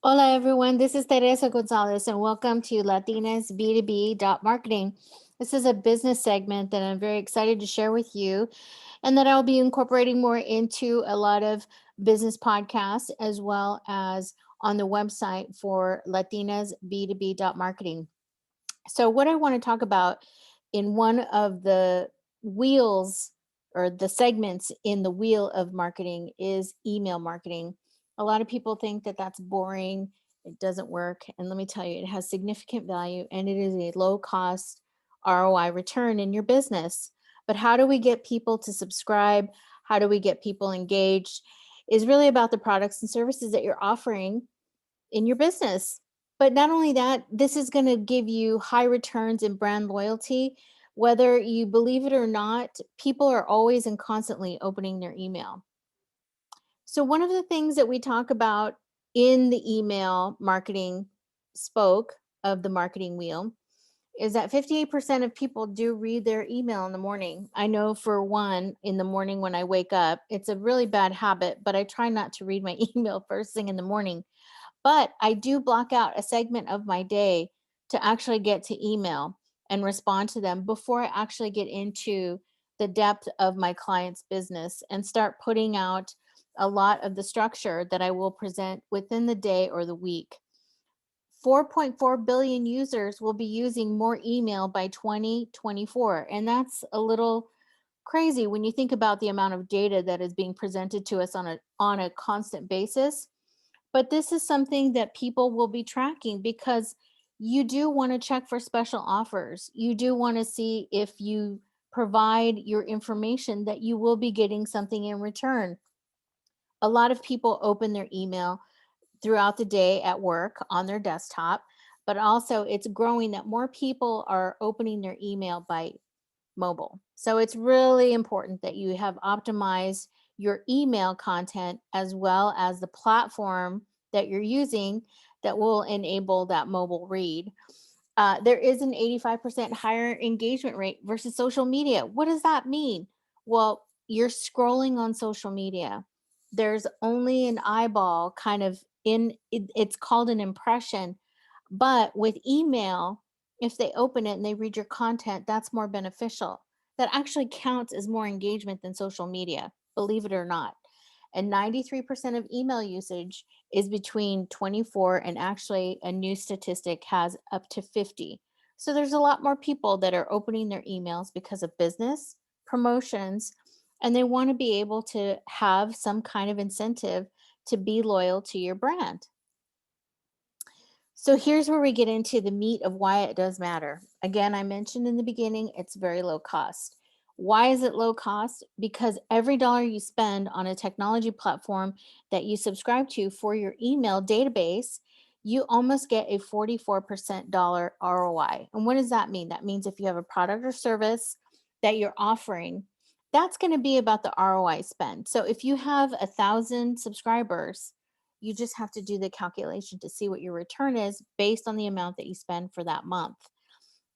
Hola everyone, this is Teresa Gonzales and welcome to Latinas B2B marketing. This is a business segment that I'm very excited to share with you and that I'll be incorporating more into a lot of business podcasts as well as on the website for Latinas B2B marketing. So what I want to talk about in one of the wheels or the segments in the wheel of marketing is email marketing. A lot of people think that that's boring, it doesn't work, and let me tell you, it has significant value and it is a low cost ROI return in your business. But how do we get people to subscribe? How do we get people engaged? Is really about the products and services that you're offering in your business. But not only that, this is going to give you high returns and brand loyalty. Whether you believe it or not, people are always and constantly opening their email. So, one of the things that we talk about in the email marketing spoke of the marketing wheel is that 58% of people do read their email in the morning. I know for one, in the morning when I wake up, it's a really bad habit, but I try not to read my email first thing in the morning, but I do block out a segment of my day to actually get to email and respond to them before I actually get into the depth of my client's business and start putting out a lot of the structure that I will present within the day or the week. 4.4 billion users will be using more email by 2024. And that's a little crazy when you think about the amount of data that is being presented to us on a constant basis. But this is something that people will be tracking because you do want to check for special offers. You do want to see if you provide your information that you will be getting something in return. A lot of people open their email throughout the day at work on their desktop, but also it's growing that more people are opening their email by mobile. So it's really important that you have optimized your email content as well as the platform that you're using that will enable that mobile read. There is an 85% higher engagement rate versus social media. What does that mean? Well, you're scrolling on social media. There's only an eyeball kind of it's called an impression. But with email, if they open it and they read your content, that's more beneficial. That actually counts as more engagement than social media, believe it or not. And 93% of email usage is between 24, and actually a new statistic has up to 50. So there's a lot more people that are opening their emails because of business, promotions, and they want to be able to have some kind of incentive to be loyal to your brand. So here's where we get into the meat of why it does matter. Again, I mentioned in the beginning, it's very low cost. Why is it low cost? Because every dollar you spend on a technology platform that you subscribe to for your email database, you almost get a 44% dollar ROI. And what does that mean? That means if you have a product or service that you're offering, that's going to be about the ROI spend. So if you have 1,000 subscribers, you just have to do the calculation to see what your return is based on the amount that you spend for that month.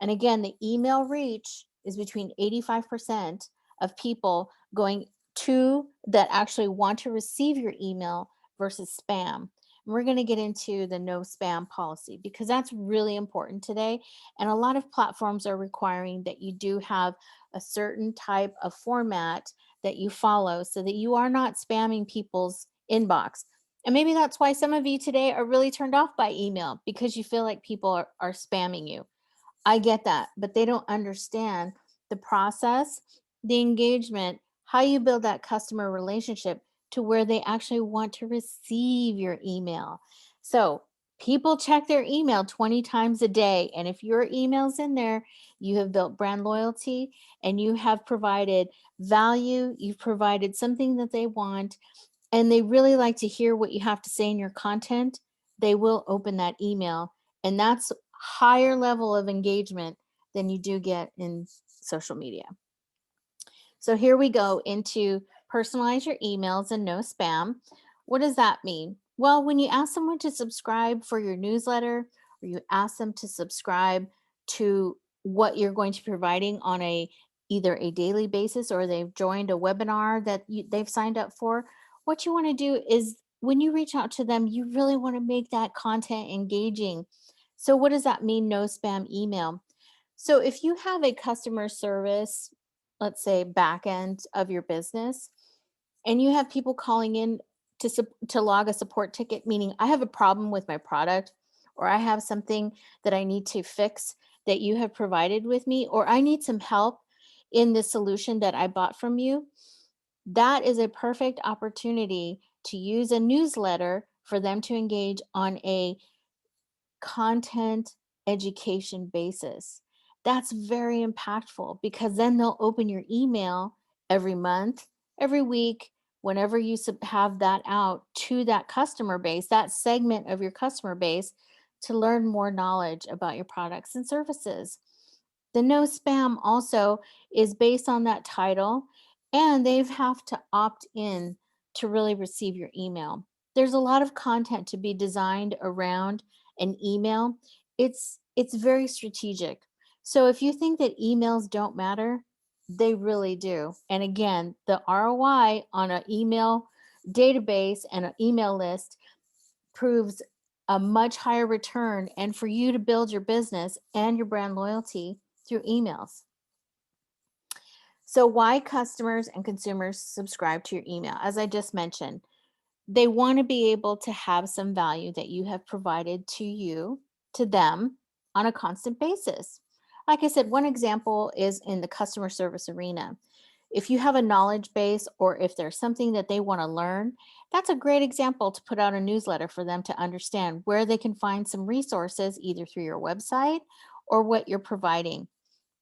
And again, the email reach is between 85% of people going to that actually want to receive your email versus spam. And we're going to get into the no spam policy because that's really important today. And a lot of platforms are requiring that you do have a certain type of format that you follow so that you are not spamming people's inbox. And maybe that's why some of you today are really turned off by email because you feel like people are spamming you. I get that, but they don't understand the process, the engagement, how you build that customer relationship to where they actually want to receive your email. So, people check their email 20 times a day. And if your email's in there, you have built brand loyalty and you have provided value, you've provided something that they want, and they really like to hear what you have to say in your content, they will open that email. And that's higher level of engagement than you do get in social media. So here we go into personalize your emails and no spam. What does that mean? Well, when you ask someone to subscribe for your newsletter or you ask them to subscribe to what you're going to be providing on a either a daily basis or they've joined a webinar that they've signed up for, what you want to do is when you reach out to them, you really want to make that content engaging. So, what does that mean? No spam email. So, if you have a customer service, let's say back end of your business, and you have people calling in to log a support ticket, meaning I have a problem with my product, or I have something that I need to fix that you have provided with me, or I need some help in the solution that I bought from you, that is a perfect opportunity to use a newsletter for them to engage on a content education basis. That's very impactful because then they'll open your email every month, every week, whenever you have that out to that customer base, that segment of your customer base, to learn more knowledge about your products and services. The no spam also is based on that title, and they have to opt in to really receive your email. There's a lot of content to be designed around an email. It's very strategic. So if you think that emails don't matter, they really do. And again, the ROI on an email database and an email list proves a much higher return, and for you to build your business and your brand loyalty through emails. So why customers and consumers subscribe to your email? As I just mentioned, they want to be able to have some value that you have provided to them on a constant basis. Like I said, one example is in the customer service arena. If you have a knowledge base or if there's something that they want to learn, that's a great example to put out a newsletter for them to understand where they can find some resources either through your website or what you're providing.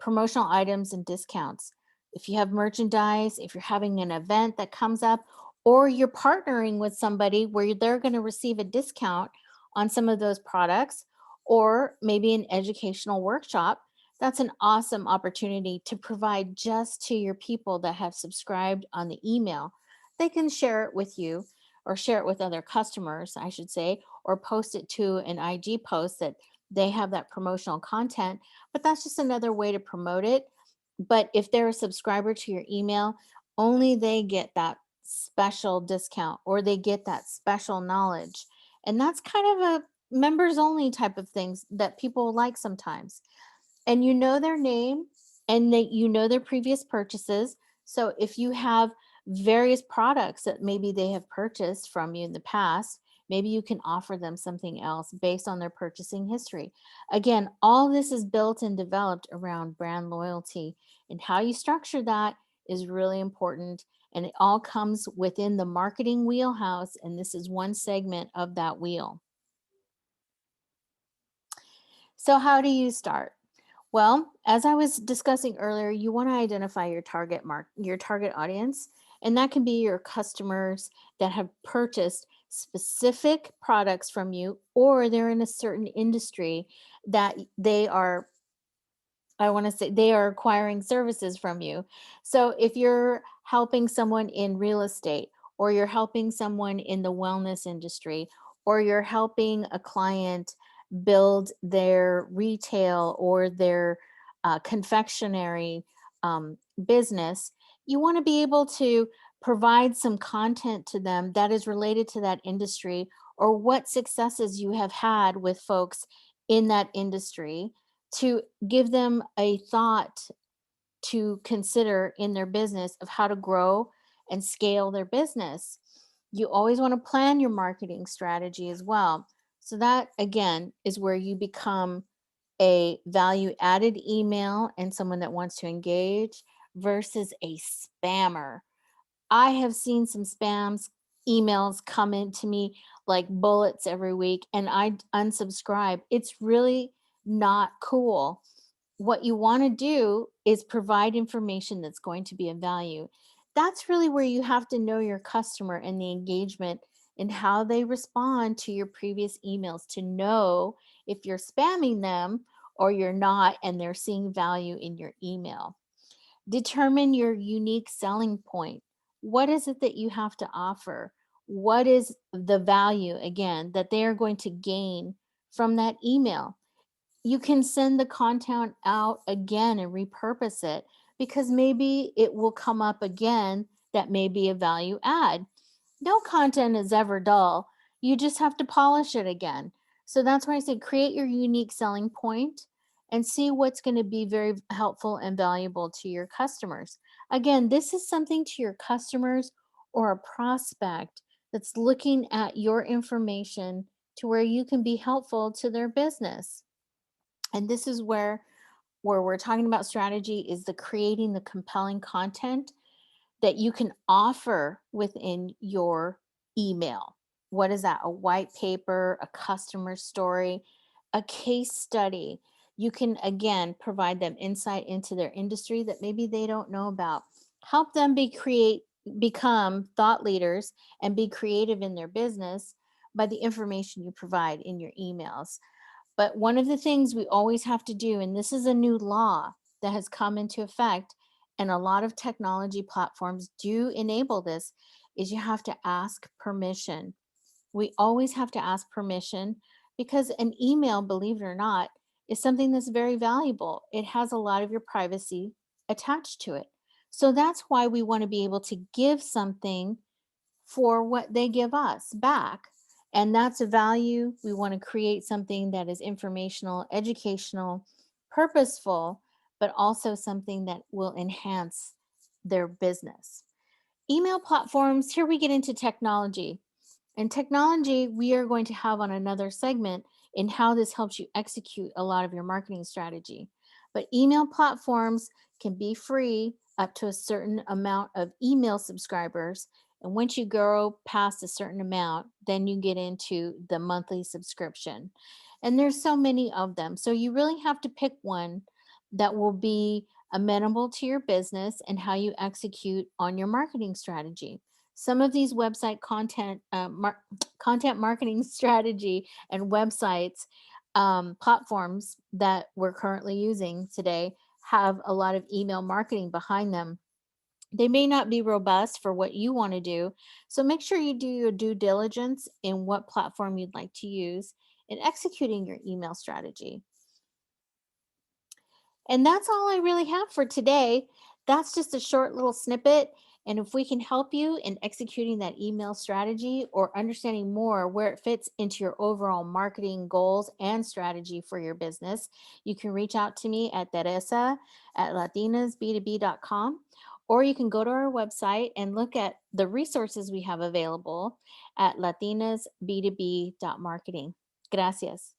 Promotional items and discounts. If you have merchandise, if you're having an event that comes up, or you're partnering with somebody where they're going to receive a discount on some of those products, or maybe an educational workshop, that's an awesome opportunity to provide just to your people that have subscribed on the email. They can share it with you or share it with other customers, I should say, or post it to an IG post that they have that promotional content. But that's just another way to promote it. But if they're a subscriber to your email, only they get that special discount or they get that special knowledge. And that's kind of a members only type of things that people like sometimes. And you know their name, and you know their previous purchases. So if you have various products that maybe they have purchased from you in the past, maybe you can offer them something else based on their purchasing history. Again, all this is built and developed around brand loyalty, and how you structure that is really important. And it all comes within the marketing wheelhouse, and this is one segment of that wheel. So how do you start? Well, as I was discussing earlier, you want to identify your target audience, and that can be your customers that have purchased specific products from you, or they're in a certain industry that they are, I want to say, they are acquiring services from you. So if you're helping someone in real estate, or you're helping someone in the wellness industry, or you're helping a client build their retail or their confectionery business, you want to be able to provide some content to them that is related to that industry, or what successes you have had with folks in that industry, to give them a thought to consider in their business of how to grow and scale their business. You always want to plan your marketing strategy as well. So, that again is where you become a value added email and someone that wants to engage versus a spammer. I have seen some spams emails come into me like bullets every week, and I unsubscribe. It's really not cool. What you want to do is provide information that's going to be of value. That's really where you have to know your customer and the engagement and how they respond to your previous emails to know if you're spamming them or you're not, and they're seeing value in your email. Determine your unique selling point. What is it that you have to offer? What is the value, again, that they are going to gain from that email? You can send the content out again and repurpose it, because maybe it will come up again that may be a value add. No content is ever dull. You just have to polish it again. So that's why I say create your unique selling point and see what's going to be very helpful and valuable to your customers. Again, this is something to your customers or a prospect that's looking at your information to where you can be helpful to their business. And this is where we're talking about strategy is the creating the compelling content that you can offer within your email. What is that? A white paper, a customer story, a case study. You can again provide them insight into their industry that maybe they don't know about. Help them become thought leaders and be creative in their business by the information you provide in your emails. But one of the things we always have to do, and this is a new law that has come into effect, and a lot of technology platforms do enable this, is you have to ask permission. We always have to ask permission because an email, believe it or not, is something that's very valuable. It has a lot of your privacy attached to it. So that's why we want to be able to give something for what they give us back. And that's a value. We want to create something that is informational, educational, purposeful, but also something that will enhance their business. Email platforms, here we get into technology. And technology, we are going to have on another segment in how this helps you execute a lot of your marketing strategy. But email platforms can be free up to a certain amount of email subscribers. And once you grow past a certain amount, then you get into the monthly subscription. And there's so many of them. So you really have to pick one that will be amenable to your business and how you execute on your marketing strategy. Some of these website content marketing strategy and websites platforms that we're currently using today have a lot of email marketing behind them. They may not be robust for what you want to do, so make sure you do your due diligence in what platform you'd like to use in executing your email strategy. And that's all I really have for today. That's just a short little snippet. And if we can help you in executing that email strategy or understanding more where it fits into your overall marketing goals and strategy for your business, you can reach out to me at Teresa at latinasb2b.com, or you can go to our website and look at the resources we have available at latinasb2b.marketing. Gracias.